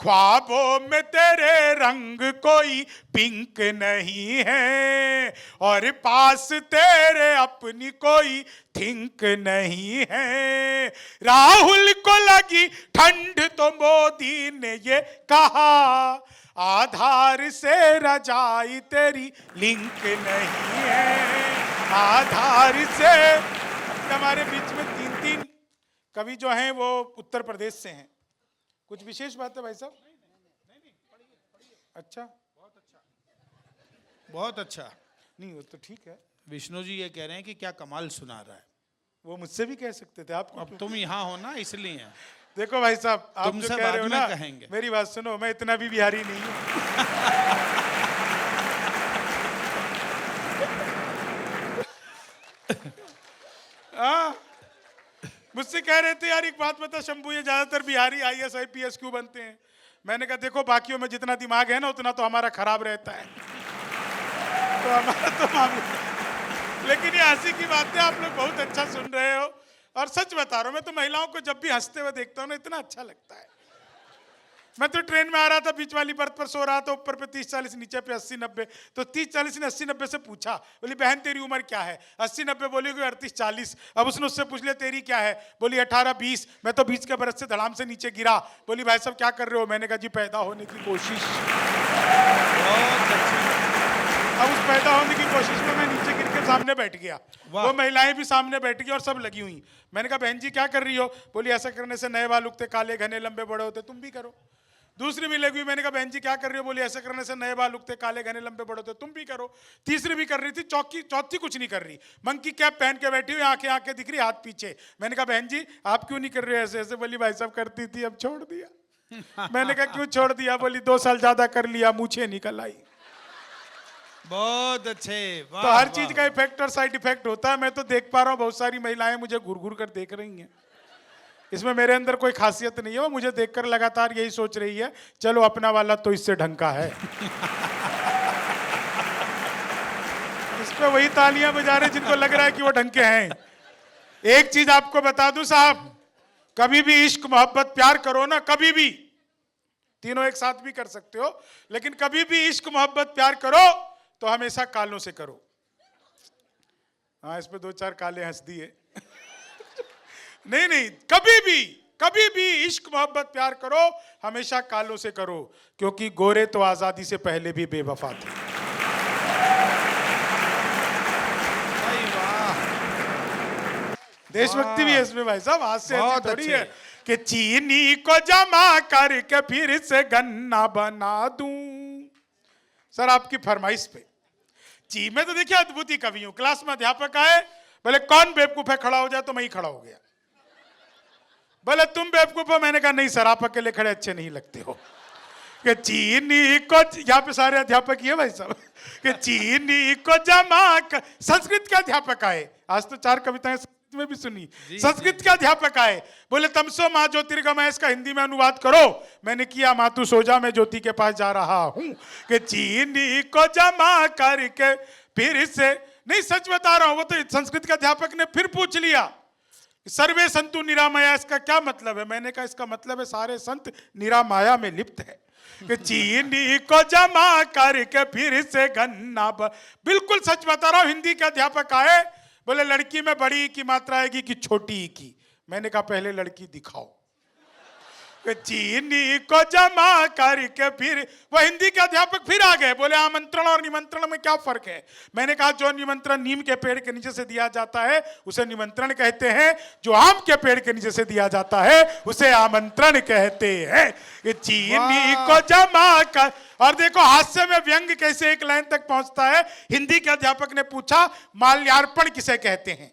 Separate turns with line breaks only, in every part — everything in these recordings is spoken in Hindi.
ख्वाबों में तेरे रंग कोई पिंक नहीं है, और पास तेरे अपनी कोई थिंक नहीं है। राहुल को लगी ठंड तो मोदी ने ये कहा, आधार से रजाई तेरी लिंक नहीं है, आधार से। हमारे बीच में तीन तीन कवि जो हैं वो उत्तर प्रदेश से हैं। कुछ विशेष बात है भाई साहब? अच्छा,
बहुत अच्छा।
नहीं वो तो ठीक है।
विष्णु जी ये कह रहे हैं कि क्या कमाल सुना रहा है।
वो मुझसे भी कह सकते थे, आप
अब तुम यहाँ हो ना इसलिए।
देखो भाई साहब, आप
तुमसे
जो कह रहे हो
बाद में
ना,
कहेंगे।
मेरी बात सुनो, मैं इतना भी बिहारी नहीं हूँ। मुझसे कह रहे थे यार एक बात बता शंभू, ये ज्यादातर बिहारी IAS IPS क्यों बनते हैं? मैंने कहा देखो बाकियों में जितना दिमाग है ना उतना तो हमारा खराब रहता है, तो हमारा तो मामला। लेकिन ये हंसी की बात है, आप लोग बहुत अच्छा सुन रहे हो। और सच बता रहा हूं, मैं तो महिलाओं को जब भी हंसते हुए देखता हूँ ना इतना अच्छा लगता है। मैं तो ट्रेन में आ रहा था, बीच वाली बर्थ पर सो रहा था, ऊपर पे 30-40, नीचे पे 80-90। तो 30-40 ने 80-90 से पूछा, बोली बहन तेरी उम्र क्या है? 80-90 बोली 38-40। अब उसने उससे पूछ लिया तेरी क्या है? बोली 18-20। मैं तो 20 के बरस से धड़ाम से नीचे गिरा। बोली भाई साहब क्या कर रहे हो? मैंने कहा जी पैदा होने की कोशिश। अब उस पैदा होने की कोशिश में मैं नीचे गिर के सामने बैठ गया, वो महिलाएं भी सामने बैठ गई और सब लगी हुई। मैंने कहा बहन जी क्या कर रही हो? बोली ऐसा करने से नए बाल उगते, काले घने लंबे बड़े होते, तुम भी करो। दूसरी भी लगी हुई, मैंने कहा बहन जी क्या कर रही हो? बोली ऐसा करने से नए बाल उगते, काले घने लंबे बड़े होते, तुम भी करो। तीसरी भी कर रही थी, चौथी कुछ नहीं कर रही, मंकी कैप पहन के बैठी हुई, आंखें आंखें दिख रही, हाथ पीछे। मैंने कहा बहन जी आप क्यों नहीं कर रहे ऐसे ऐसे? बोली भाई साहब करती थी अब छोड़ दिया। मैंने कहा क्यों छोड़ दिया? बोली 2 साल ज्यादा कर लिया, मूछें निकल आई।
बहुत अच्छे।
तो हर चीज का इफेक्ट और साइड इफेक्ट होता है। मैं तो देख पा रहा हूँ बहुत सारी महिलाएं मुझे घूर घूर कर देख रही हैं। इसमें मेरे अंदर कोई खासियत नहीं है, वो मुझे देखकर लगातार यही सोच रही है चलो अपना वाला तो इससे ढंग का है। इस पे वही तालियां बजा रहे जिनको लग रहा है कि वो ढंग के हैं। एक चीज आपको बता दूं साहब, कभी भी इश्क मोहब्बत प्यार करो ना, कभी भी, तीनों एक साथ भी कर सकते हो, लेकिन कभी भी इश्क मोहब्बत प्यार करो तो हमेशा कालों से करो। हाँ इस पे 2-4 काले हंस दिए। नहीं, कभी भी इश्क मोहब्बत प्यार करो हमेशा कालों से करो, क्योंकि गोरे तो आजादी से पहले भी बेवफा थे। देशभक्ति भी है इसमें भाई साहब, आज से ऐसी थोड़ी है कि चीनी को जमा करके फिर से गन्ना बना दूं। सर आपकी फरमाइश पे जी, मैं तो देखिए अद्भुत ही कवि हूं। क्लास में अध्यापक आए, बोले कौन बेवकूफ है खड़ा हो जाए, तो मैं ही खड़ा हो गया। बोले तुम बेवकूफ हो? मैंने कहा नहीं सर आप अकेले खड़े अच्छे नहीं लगते हो। कि चीनी को, यहाँ पे सारे अध्यापक ही है भाई साहब, कि चीनी को जमा कर। संस्कृत के अध्यापक आए, आज तो 4 कविताएं संस्कृत में भी सुनी। संस्कृत के अध्यापक आए, बोले तमसो माँ ज्योतिर्गमय, इसका हिंदी में अनुवाद करो। मैंने किया, मातु सो जा मैं ज्योति के पास जा रहा हूं। कि चीनी को जमा करके फिर से, नहीं सच बता रहा हूं, वो तो संस्कृत के अध्यापक ने फिर पूछ लिया सर्वे संतु निरामया, इसका क्या मतलब है? मैंने कहा इसका मतलब है सारे संत निरामाया में लिप्त है। कि चीनी को जमा करके फिर से गन्ना बिल्कुल सच बता रहा हूं। हिंदी के अध्यापक आए, बोले लड़की में बड़ी की मात्रा आएगी कि छोटी की? मैंने कहा पहले लड़की दिखाओ। चीनी को जमा करके फिर, वो हिंदी के अध्यापक फिर आ गए, बोले आमंत्रण और निमंत्रण में क्या फर्क है? मैंने कहा जो निमंत्रण नीम के पेड़ के नीचे से दिया जाता है उसे निमंत्रण कहते हैं, जो आम के पेड़ के नीचे से दिया जाता है उसे आमंत्रण कहते हैं। चीनी को जमा कर, और देखो हास्य में व्यंग कैसे एक लाइन तक पहुंचता है। हिंदी के अध्यापक ने पूछा माल्यार्पण किसे कहते हैं?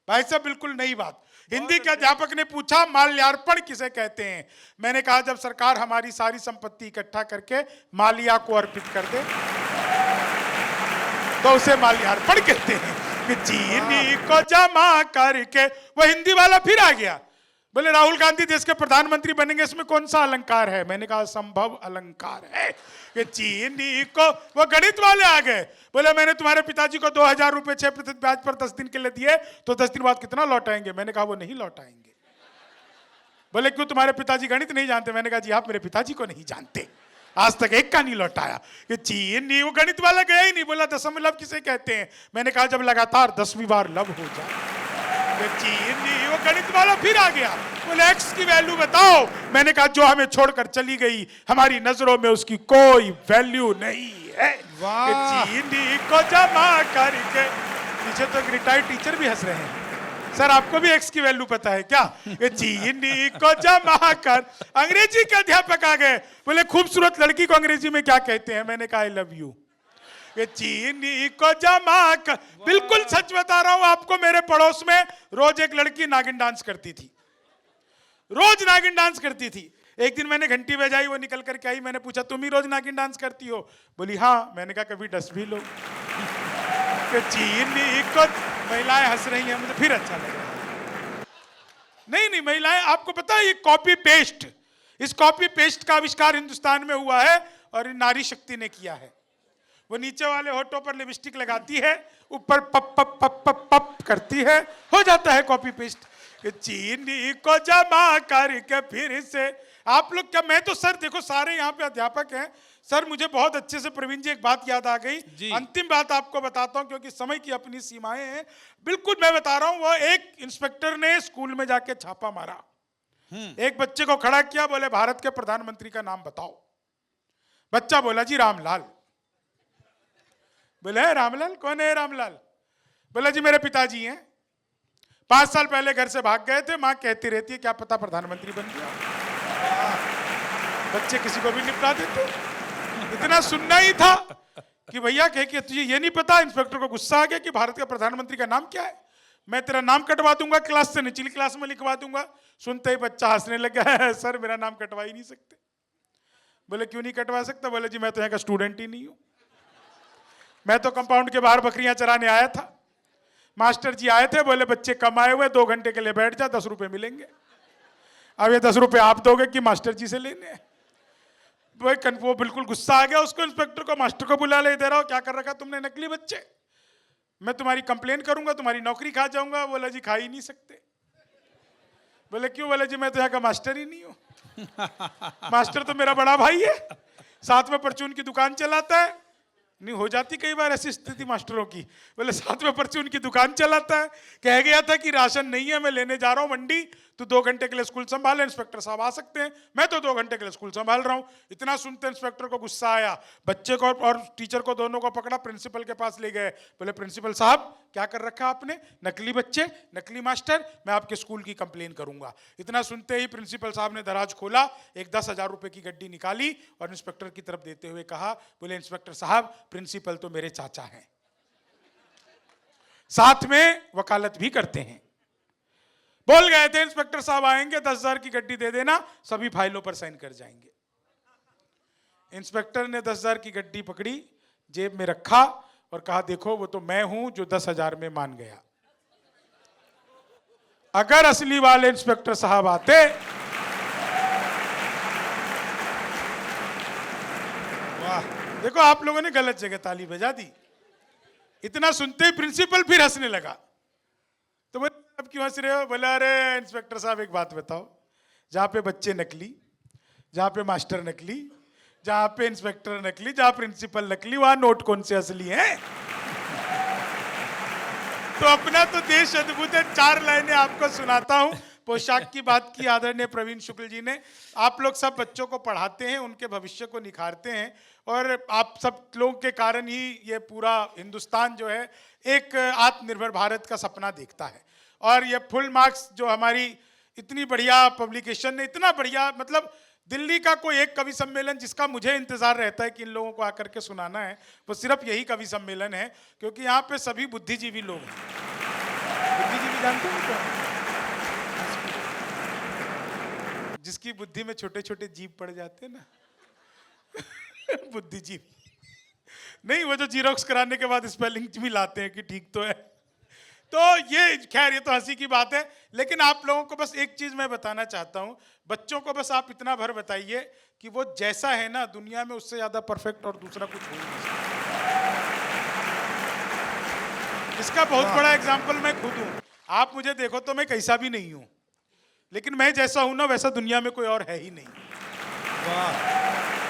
भाई साहब बिल्कुल नई बात। हिंदी के अध्यापक ने पूछा माल्यार्पण किसे कहते हैं? मैंने कहा जब सरकार हमारी सारी संपत्ति इकट्ठा करके माल्या को अर्पित कर दे तो उसे माल्यार्पण कहते हैं। कि चीनी को जमा करके, वो हिंदी वाला फिर आ गया, बोले राहुल गांधी देश के प्रधानमंत्री बनेंगे, इसमें कौन सा अलंकार है? मैंने कहा संभव अलंकार है। कि चीनी को, वो गणित वाले आ गए, बोले मैंने तुम्हारे पिताजी को 2000 रुपए 6% ब्याज पर 10 दिन के लिए दिए, तो 10 दिन बाद कितना लौटाएंगे? मैंने कहा वो नहीं लौटाएंगे। बोले क्यों, तुम्हारे पिताजी गणित नहीं जानते? मैंने कहा जी आप मेरे पिताजी को नहीं जानते, आज तक एक का नहीं लौटाया कि चीनी। वो गणित वाला गया ही नहीं, बोला दशमलव किसे कहते हैं? मैंने कहा जब लगातार 10वीं बार लव हो जाए। चीनी, वो गणित वाला फिर आ गया, बोले एक्स की वैल्यू बताओ। मैंने कहा जो हमें छोड़कर चली गई, हमारी नजरों में उसकी कोई वैल्यू नहीं है। चीनी को जमा करके, पीछे तो एक रिटायर्ड टीचर भी हंस रहे हैं। सर आपको भी एक्स की वैल्यू पता है क्या? चीनी को जमा कर, अंग्रेजी के अध्यापक आ गए, बोले खूबसूरत लड़की को अंग्रेजी में क्या कहते हैं? मैंने कहा आई लव यू। चीनी को जमा कर, बिल्कुल सच बता रहा हूं आपको, मेरे पड़ोस में रोज एक लड़की नागिन डांस करती थी, रोज नागिन डांस करती थी। एक दिन मैंने घंटी बजाई, वो निकल करके आई, मैंने पूछा तुम ही रोज नागिन डांस करती हो? बोली हाँ। मैंने कहा कभी डस भी लो। चीनी को, महिलाएं हंस रही हैं, मुझे फिर अच्छा लग रहा है। नहीं महिलाएं, आपको पता है ये कॉपी पेस्ट, इस कॉपी पेस्ट का आविष्कार हिंदुस्तान में हुआ है और नारी शक्ति ने किया है। वो नीचे वाले होठों पर लिपस्टिक लगाती है, ऊपर पप पप पप पप पप करती है, हो जाता है कॉपी पेस्ट। चीनी को जमा करके फिर से, आप लोग क्या, मैं तो सर देखो सारे यहाँ पे अध्यापक हैं सर, मुझे बहुत अच्छे से प्रवीण जी एक बात याद आ गई। अंतिम बात आपको बताता हूं क्योंकि समय की अपनी सीमाएं हैं। बिल्कुल मैं बता रहा हूं, वो एक इंस्पेक्टर ने स्कूल में जाके छापा मारा, एक बच्चे को खड़ा किया, बोले भारत के प्रधानमंत्री का नाम बताओ। बच्चा बोला जी रामलाल। बोले रामलाल कौन है रामलाल? बोला जी मेरे पिताजी हैं, 5 साल पहले घर से भाग गए थे, मां कहती रहती है क्या पता प्रधानमंत्री बन गया। बच्चे किसी को भी निपटा देते। इतना सुनना ही था कि भैया कह के तुझे ये नहीं पता। इंस्पेक्टर को गुस्सा आ गया कि भारत के प्रधानमंत्री का नाम क्या है? मैं तेरा नाम कटवा दूंगा, क्लास से निचली क्लास में लिखवा दूंगा। सुनते ही बच्चा हंसने लग गया, सर मेरा नाम कटवा ही नहीं सकते। बोले क्यों नहीं कटवा सकता? बोले जी मैं तो यहाँ का स्टूडेंट ही नहीं हूं, मैं तो कंपाउंड के बाहर बकरियां चराने आया था। मास्टर जी आए थे, बोले बच्चे कम आए हुए, 2 घंटे के लिए बैठ जा, 10 रुपए मिलेंगे। अब ये 10 रुपए आप दोगे कि मास्टर जी से लेने हैं? वो बिल्कुल गुस्सा आ गया उसको, इंस्पेक्टर को, मास्टर को बुला ले, दे रहा हो क्या कर रखा तुमने नकली बच्चे, मैं तुम्हारी कंप्लेन करूंगा, तुम्हारी नौकरी खा जाऊंगा। बोला जी खा ही नहीं सकते। बोले क्यों? बोले जी मैं तो यहाँ का मास्टर ही नहीं हूं। मास्टर तो मेरा बड़ा भाई है, साथ में परचून की दुकान चलाता है। नहीं हो जाती कई बार ऐसी स्थिति मास्टरों की। बोले साथ में परचून की दुकान चलाता है, कह गया था कि राशन नहीं है, मैं लेने जा रहा हूं मंडी, तो 2 घंटे के लिए स्कूल संभाले, इंस्पेक्टर साहब आ सकते हैं, मैं तो 2 घंटे के लिए स्कूल संभाल रहा हूं। इतना सुनते इंस्पेक्टर को गुस्सा आया, बच्चे को और टीचर को दोनों को पकड़ा, प्रिंसिपल के पास ले गए। बोले प्रिंसिपल साहब क्या कर रखा आपने? नकली बच्चे, नकली मास्टर, मैं आपके स्कूल की कंप्लेन करूंगा। इतना सुनते ही प्रिंसिपल साहब ने दराज खोला, एक 10,000 रुपए की गड्डी निकाली और इंस्पेक्टर की तरफ देते हुए कहा, बोले इंस्पेक्टर साहब प्रिंसिपल तो मेरे चाचा हैं, साथ में वकालत भी करते हैं। बोल गए थे इंस्पेक्टर साहब आएंगे, 10,000 की गड्डी दे देना, सभी फाइलों पर साइन कर जाएंगे। इंस्पेक्टर ने 10,000 की गड्डी पकड़ी, जेब में रखा और कहा देखो वो तो मैं हूं जो 10,000 में मान गया, अगर असली वाले इंस्पेक्टर साहब आते। वाह, देखो आप लोगों ने गलत जगह ताली बजा दी। इतना सुनते ही प्रिंसिपल फिर हंसने लगा। तो बोले अब क्यों हंस रहे हो? बोला अरे इंस्पेक्टर साहब एक बात बताओ, जहां पे बच्चे नकली, जहां पे मास्टर नकली, जहां पे इंस्पेक्टर नकली, जहां प्रिंसिपल नकली, वहां नोट कौन से असली हैं? तो अपना तो देश अद्भुत है। 4 लाइनें आपको सुनाता हूं। पोशाक की बात की आदरणीय प्रवीण शुक्ल जी ने। आप लोग सब बच्चों को पढ़ाते हैं, उनके भविष्य को निखारते हैं, और आप सब लोगों के कारण ही ये पूरा हिंदुस्तान जो है एक आत्मनिर्भर भारत का सपना देखता है। और ये फुल मार्क्स जो हमारी इतनी बढ़िया पब्लिकेशन ने, इतना बढ़िया, मतलब दिल्ली का कोई एक कवि सम्मेलन जिसका मुझे इंतजार रहता है कि इन लोगों को आकर के सुनाना है, वो सिर्फ यही कवि सम्मेलन है, क्योंकि यहाँ पे सभी बुद्धिजीवी लोग हैं। बुद्धिजीवी जानते हैं क्या? जिसकी बुद्धि में छोटे छोटे जीव पड़ जाते हैं ना, बुद्धिजीवी। नहीं, वो जो जीरोक्स कराने के बाद स्पेलिंग भी लाते हैं कि ठीक तो है। तो ये खैर ये तो हंसी की बात है, लेकिन आप लोगों को बस एक चीज मैं बताना चाहता हूं, बच्चों को बस आप इतना भर बताइए कि वो जैसा है ना दुनिया में, उससे ज्यादा परफेक्ट और दूसरा कुछ हो नहीं सकता। इसका बहुत बड़ा एग्जाम्पल मैं खुद हूं। आप मुझे देखो तो मैं कैसा भी नहीं हूं, लेकिन मैं जैसा हूं ना वैसा दुनिया में कोई और है ही नहीं।
वाह,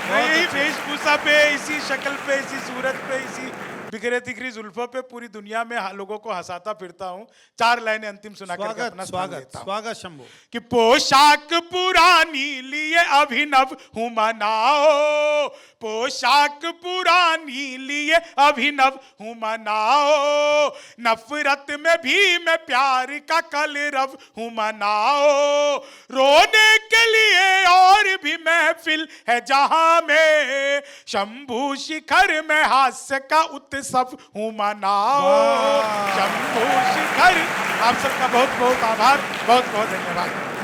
मैं
बहुत
यही
अच्छा।
वेशभूषा पे, इसी शक्ल पे, इसी सूरत पे, इसी बिखरे तिखरी जुल्फों पे पूरी दुनिया में लोगों को हंसाता फिरता हूँ। 4 लाइनें अंतिम सुना करके
स्वागत
अपना स्थान
स्वागत
लेता हूँ।
स्वागत शंभू।
कि पोशाक पुरानी लिए अभिनव हूं मनाओ, पोशाक पुरानी लिए अभिनव हूं मनाओ, नफरत में भी मैं प्यार का कलरव हूं मनाओ, रोने के लिए और भी महफिल है जहां में, शंभू शिखर में हास्य का उत्सव हूं मनाओ,
वाह।
शंभू शिखर। आप सबका बहुत बहुत आभार, बहुत बहुत धन्यवाद।